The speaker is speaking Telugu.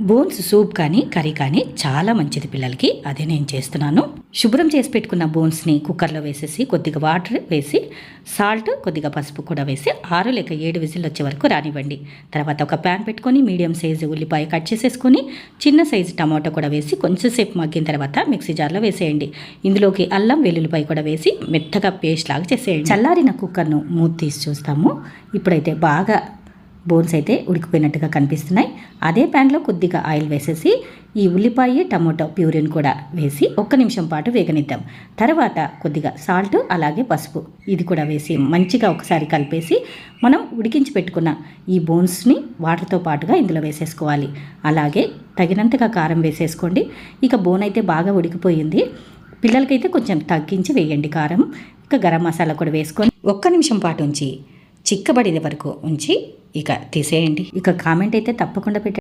బోన్స్ సూప్ కానీ కర్రీ కానీ చాలా మంచిది పిల్లలకి. అదే నేను చేస్తున్నాను. శుభ్రం చేసి పెట్టుకున్న బోన్స్ని కుక్కర్లో వేసేసి కొద్దిగా వాటర్ వేసి సాల్ట్ కొద్దిగా పసుపు కూడా వేసి 6 లేక 7 విజిల్ వచ్చే వరకు రానివ్వండి. తర్వాత ఒక ప్యాన్ పెట్టుకొని మీడియం సైజు ఉల్లిపాయ కట్ చేసేసుకొని చిన్న సైజు టమాటో కూడా వేసి కొంచెంసేపు మగ్గిన తర్వాత మిక్సీ జార్లో వేసేయండి. ఇందులోకి అల్లం వెల్లుల్లిపాయ కూడా వేసి మెత్తగా పేస్ట్ లాగా చేసేయండి. చల్లారిన కుక్కర్ను మూత తీసి చూస్తాము. ఇప్పుడైతే బాగా బోన్స్ అయితే ఉడికిపోయినట్టుగా కనిపిస్తున్నాయి. అదే ప్యాన్లో కొద్దిగా ఆయిల్ వేసేసి ఈ ఉల్లిపాయ టమోటో ప్యూరిని కూడా వేసి 1 నిమిషం పాటు వేగనిద్దాం. తర్వాత కొద్దిగా సాల్ట్ అలాగే పసుపు ఇది కూడా వేసి మంచిగా ఒకసారి కలిపేసి మనం ఉడికించి పెట్టుకున్న ఈ బోన్స్ని వాటర్తో పాటుగా ఇందులో వేసేసుకోవాలి. అలాగే తగినంతగా కారం వేసేసుకోండి. ఇక బోన్ అయితే బాగా ఉడికిపోయింది. పిల్లలకైతే కొంచెం తగ్గించి వేయండి కారం. ఇక గరం మసాలా కూడా వేసుకొని 1 నిమిషం పాటు ఉంచి చిక్కబడిన వరకు ఉంచి ఇక తీసేయండి. ఇక కామెంట్ అయితే తప్పకుండా పెట్టండి.